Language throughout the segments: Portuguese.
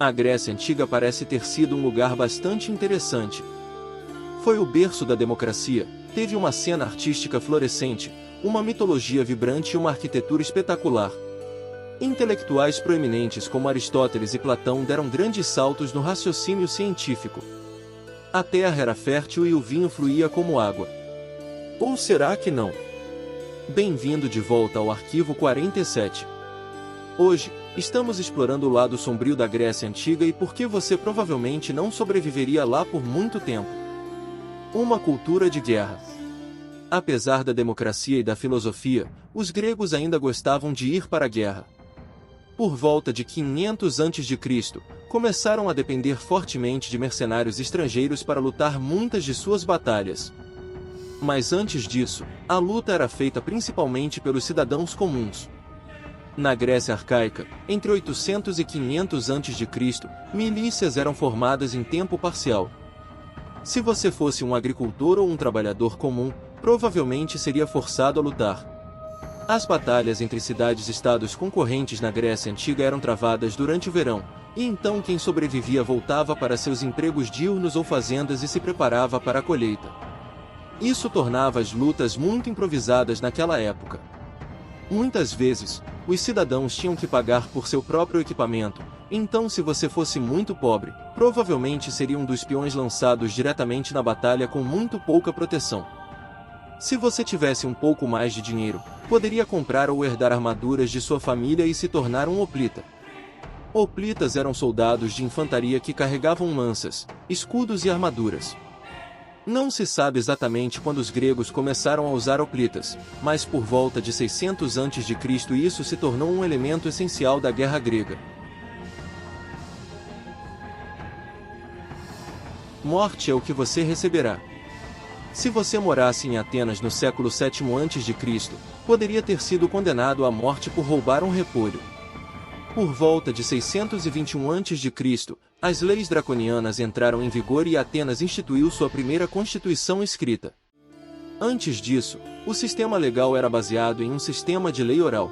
A Grécia Antiga parece ter sido um lugar bastante interessante. Foi o berço da democracia, teve uma cena artística florescente, uma mitologia vibrante e uma arquitetura espetacular. Intelectuais proeminentes como Aristóteles e Platão deram grandes saltos no raciocínio científico. A terra era fértil e o vinho fluía como água. Ou será que não? Bem-vindo de volta ao Arquivo 47. Hoje, estamos explorando o lado sombrio da Grécia Antiga e por que você provavelmente não sobreviveria lá por muito tempo. Uma cultura de guerra. Apesar da democracia e da filosofia, os gregos ainda gostavam de ir para a guerra. Por volta de 500 a.C., começaram a depender fortemente de mercenários estrangeiros para lutar muitas de suas batalhas. Mas antes disso, a luta era feita principalmente pelos cidadãos comuns. Na Grécia Arcaica, entre 800 e 500 a.C., milícias eram formadas em tempo parcial. Se você fosse um agricultor ou um trabalhador comum, provavelmente seria forçado a lutar. As batalhas entre cidades-estados concorrentes na Grécia Antiga eram travadas durante o verão, e então quem sobrevivia voltava para seus empregos diurnos ou fazendas e se preparava para a colheita. Isso tornava as lutas muito improvisadas naquela época. Muitas vezes, os cidadãos tinham que pagar por seu próprio equipamento, então se você fosse muito pobre, provavelmente seria um dos peões lançados diretamente na batalha com muito pouca proteção. Se você tivesse um pouco mais de dinheiro, poderia comprar ou herdar armaduras de sua família e se tornar um hoplita. Hoplitas eram soldados de infantaria que carregavam lanças, escudos e armaduras. Não se sabe exatamente quando os gregos começaram a usar hoplitas, mas por volta de 600 a.C. isso se tornou um elemento essencial da guerra grega. Morte é o que você receberá. Se você morasse em Atenas no século VII a.C., poderia ter sido condenado à morte por roubar um repolho. Por volta de 621 a.C., as leis draconianas entraram em vigor e Atenas instituiu sua primeira constituição escrita. Antes disso, o sistema legal era baseado em um sistema de lei oral.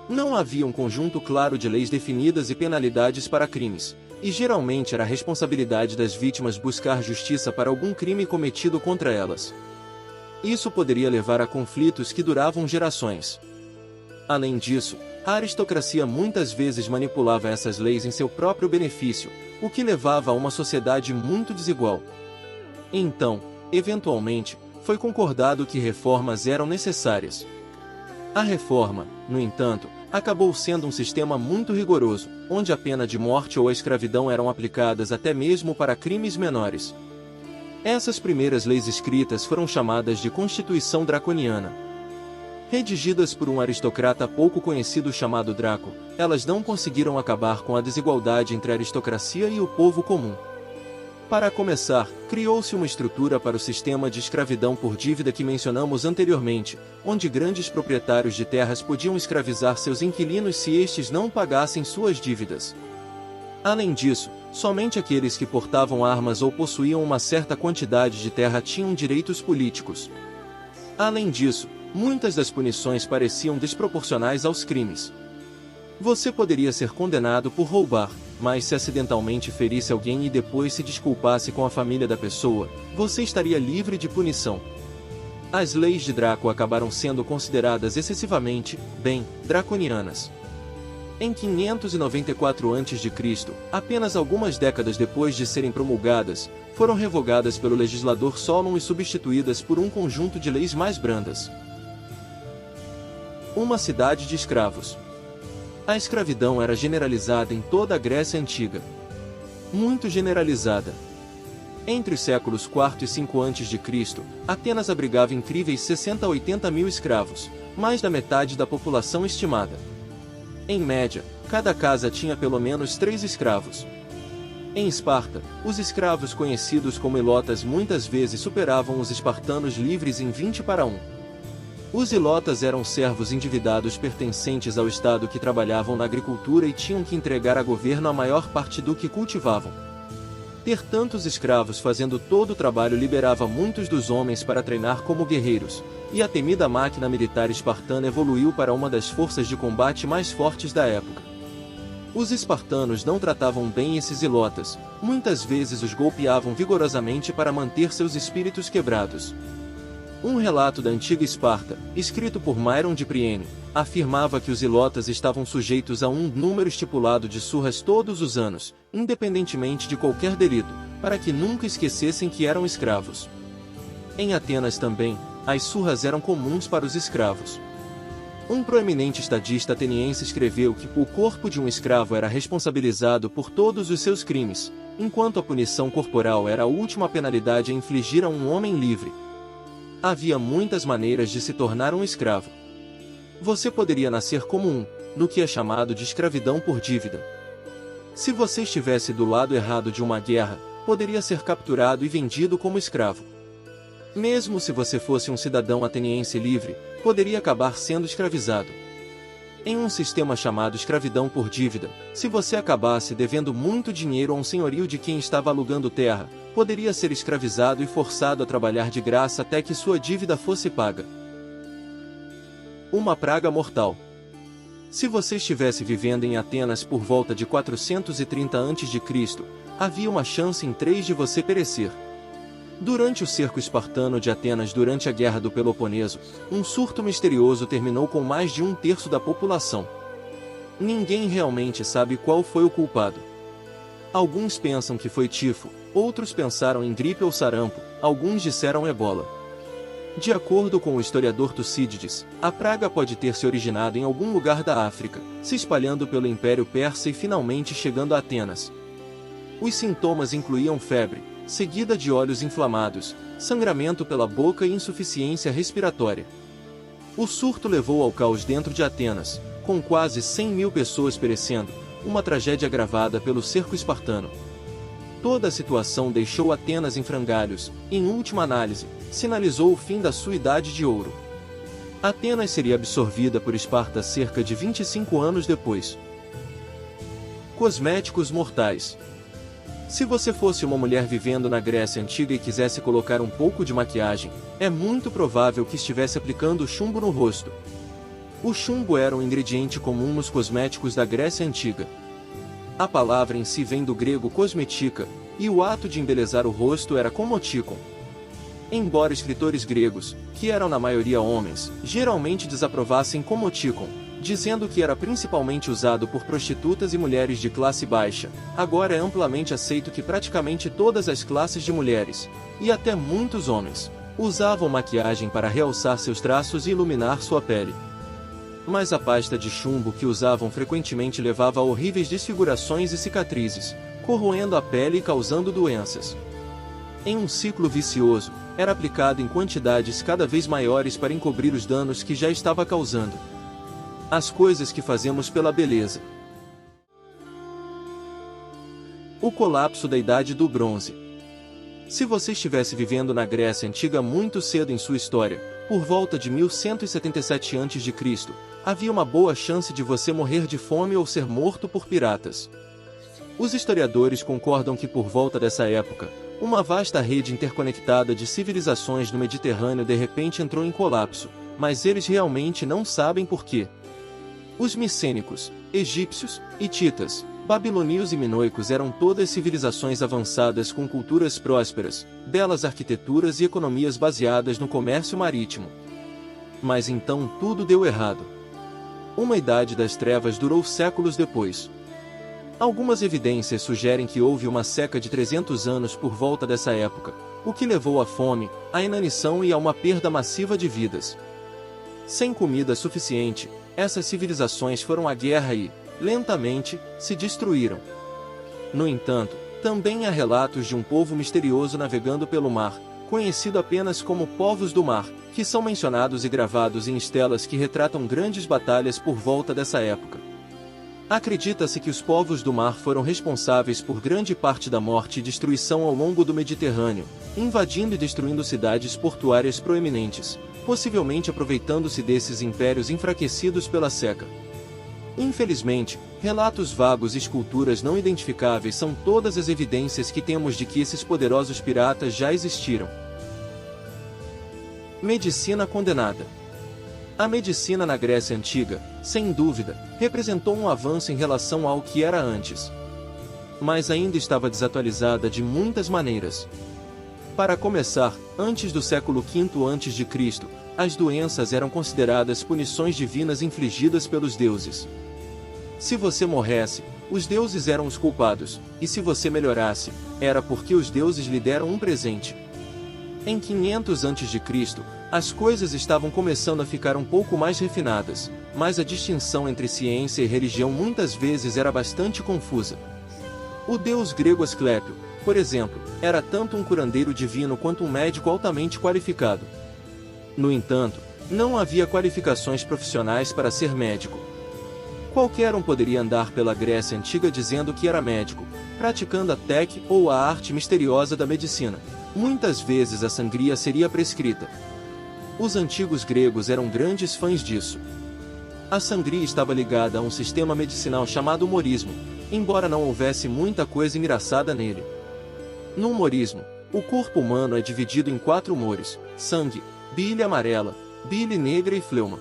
Não havia um conjunto claro de leis definidas e penalidades para crimes, e geralmente era a responsabilidade das vítimas buscar justiça para algum crime cometido contra elas. Isso poderia levar a conflitos que duravam gerações. Além disso, a aristocracia muitas vezes manipulava essas leis em seu próprio benefício, o que levava a uma sociedade muito desigual. Então, eventualmente, foi concordado que reformas eram necessárias. A reforma, no entanto, acabou sendo um sistema muito rigoroso, onde a pena de morte ou a escravidão eram aplicadas até mesmo para crimes menores. Essas primeiras leis escritas foram chamadas de Constituição Draconiana. Redigidas por um aristocrata pouco conhecido chamado Draco, elas não conseguiram acabar com a desigualdade entre a aristocracia e o povo comum. Para começar, criou-se uma estrutura para o sistema de escravidão por dívida que mencionamos anteriormente, onde grandes proprietários de terras podiam escravizar seus inquilinos se estes não pagassem suas dívidas. Além disso, somente aqueles que portavam armas ou possuíam uma certa quantidade de terra tinham direitos políticos. Além disso, muitas das punições pareciam desproporcionais aos crimes. Você poderia ser condenado por roubar, mas se acidentalmente ferisse alguém e depois se desculpasse com a família da pessoa, você estaria livre de punição. As leis de Draco acabaram sendo consideradas excessivamente, draconianas. Em 594 a.C., apenas algumas décadas depois de serem promulgadas, foram revogadas pelo legislador Solon e substituídas por um conjunto de leis mais brandas. Uma cidade de escravos. A escravidão era generalizada em toda a Grécia Antiga. Muito generalizada. Entre os séculos IV e V a.C., Atenas abrigava incríveis 60 a 80 mil escravos, mais da metade da população estimada. Em média, cada casa tinha pelo menos 3 escravos. Em Esparta, os escravos conhecidos como ilotas muitas vezes superavam os espartanos livres em 20 para 1. Os ilotas eram servos endividados pertencentes ao Estado que trabalhavam na agricultura e tinham que entregar a governo a maior parte do que cultivavam. Ter tantos escravos fazendo todo o trabalho liberava muitos dos homens para treinar como guerreiros, e a temida máquina militar espartana evoluiu para uma das forças de combate mais fortes da época. Os espartanos não tratavam bem esses zilotas, muitas vezes os golpeavam vigorosamente para manter seus espíritos quebrados. Um relato da antiga Esparta, escrito por Myron de Priene, afirmava que os zilotas estavam sujeitos a um número estipulado de surras todos os anos, independentemente de qualquer delito, para que nunca esquecessem que eram escravos. Em Atenas também, as surras eram comuns para os escravos. Um proeminente estadista ateniense escreveu que o corpo de um escravo era responsabilizado por todos os seus crimes, enquanto a punição corporal era a última penalidade a infligir a um homem livre. Havia muitas maneiras de se tornar um escravo. Você poderia nascer como um, no que é chamado de escravidão por dívida. Se você estivesse do lado errado de uma guerra, poderia ser capturado e vendido como escravo. Mesmo se você fosse um cidadão ateniense livre, poderia acabar sendo escravizado. Em um sistema chamado escravidão por dívida, se você acabasse devendo muito dinheiro a um senhorio de quem estava alugando terra, poderia ser escravizado e forçado a trabalhar de graça até que sua dívida fosse paga. Uma praga mortal. Se você estivesse vivendo em Atenas por volta de 430 a.C., havia uma chance em 3 de você perecer. Durante o cerco espartano de Atenas durante a Guerra do Peloponeso, um surto misterioso terminou com mais de 1/3 da população. Ninguém realmente sabe qual foi o culpado. Alguns pensam que foi tifo, outros pensaram em gripe ou sarampo, alguns disseram ebola. De acordo com o historiador Tucídides, a praga pode ter se originado em algum lugar da África, se espalhando pelo Império Persa e finalmente chegando a Atenas. Os sintomas incluíam febre, seguida de olhos inflamados, sangramento pela boca e insuficiência respiratória. O surto levou ao caos dentro de Atenas, com quase 100.000 pessoas perecendo, uma tragédia agravada pelo cerco espartano. Toda a situação deixou Atenas em frangalhos, em última análise, sinalizou o fim da sua idade de ouro. Atenas seria absorvida por Esparta cerca de 25 anos depois. Cosméticos mortais. Se você fosse uma mulher vivendo na Grécia Antiga e quisesse colocar um pouco de maquiagem, é muito provável que estivesse aplicando chumbo no rosto. O chumbo era um ingrediente comum nos cosméticos da Grécia Antiga. A palavra em si vem do grego cosmetica, e o ato de embelezar o rosto era komotikon. Embora escritores gregos, que eram na maioria homens, geralmente desaprovassem komotikon, dizendo que era principalmente usado por prostitutas e mulheres de classe baixa, agora é amplamente aceito que praticamente todas as classes de mulheres, e até muitos homens, usavam maquiagem para realçar seus traços e iluminar sua pele. Mas a pasta de chumbo que usavam frequentemente levava a horríveis desfigurações e cicatrizes, corroendo a pele e causando doenças. Em um ciclo vicioso, era aplicado em quantidades cada vez maiores para encobrir os danos que já estava causando. As coisas que fazemos pela beleza. O colapso da Idade do Bronze. Se você estivesse vivendo na Grécia Antiga muito cedo em sua história, por volta de 1177 a.C., havia uma boa chance de você morrer de fome ou ser morto por piratas. Os historiadores concordam que por volta dessa época, uma vasta rede interconectada de civilizações no Mediterrâneo de repente entrou em colapso, mas eles realmente não sabem por quê. Os micênicos, egípcios, hititas, babilônios e minoicos eram todas civilizações avançadas com culturas prósperas, belas arquiteturas e economias baseadas no comércio marítimo. Mas então tudo deu errado. Uma idade das trevas durou séculos depois. Algumas evidências sugerem que houve uma seca de 300 anos por volta dessa época, o que levou à fome, à inanição e a uma perda massiva de vidas. Sem comida suficiente, essas civilizações foram à guerra e, lentamente, se destruíram. No entanto, também há relatos de um povo misterioso navegando pelo mar, conhecido apenas como povos do mar, que são mencionados e gravados em estelas que retratam grandes batalhas por volta dessa época. Acredita-se que os povos do mar foram responsáveis por grande parte da morte e destruição ao longo do Mediterrâneo, invadindo e destruindo cidades portuárias proeminentes, possivelmente aproveitando-se desses impérios enfraquecidos pela seca. Infelizmente, relatos vagos e esculturas não identificáveis são todas as evidências que temos de que esses poderosos piratas já existiram. Medicina condenada. A medicina na Grécia Antiga, sem dúvida, representou um avanço em relação ao que era antes. Mas ainda estava desatualizada de muitas maneiras. Para começar, antes do século V a.C., as doenças eram consideradas punições divinas infligidas pelos deuses. Se você morresse, os deuses eram os culpados, e se você melhorasse, era porque os deuses lhe deram um presente. Em 500 a.C., as coisas estavam começando a ficar um pouco mais refinadas, mas a distinção entre ciência e religião muitas vezes era bastante confusa. O deus grego Asclépio, por exemplo, era tanto um curandeiro divino quanto um médico altamente qualificado. No entanto, não havia qualificações profissionais para ser médico. Qualquer um poderia andar pela Grécia Antiga dizendo que era médico, praticando a técnica ou a arte misteriosa da medicina. Muitas vezes a sangria seria prescrita. Os antigos gregos eram grandes fãs disso. A sangria estava ligada a um sistema medicinal chamado humorismo, embora não houvesse muita coisa engraçada nele. No humorismo, o corpo humano é dividido em 4 humores: sangue, bile amarela, bile negra e fleuma.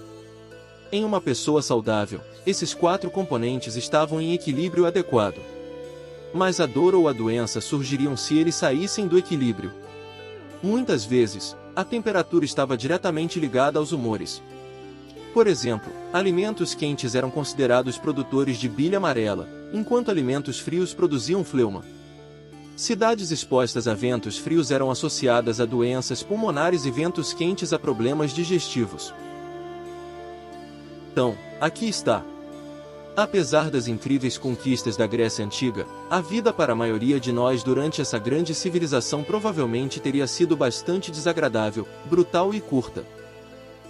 Em uma pessoa saudável, esses 4 componentes estavam em equilíbrio adequado. Mas a dor ou a doença surgiriam se eles saíssem do equilíbrio. Muitas vezes, a temperatura estava diretamente ligada aos humores. Por exemplo, alimentos quentes eram considerados produtores de bile amarela, enquanto alimentos frios produziam fleuma. Cidades expostas a ventos frios eram associadas a doenças pulmonares e ventos quentes a problemas digestivos. Então, aqui está. Apesar das incríveis conquistas da Grécia Antiga, a vida para a maioria de nós durante essa grande civilização provavelmente teria sido bastante desagradável, brutal e curta.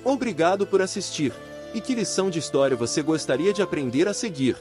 Obrigado por assistir. E que lição de história você gostaria de aprender a seguir?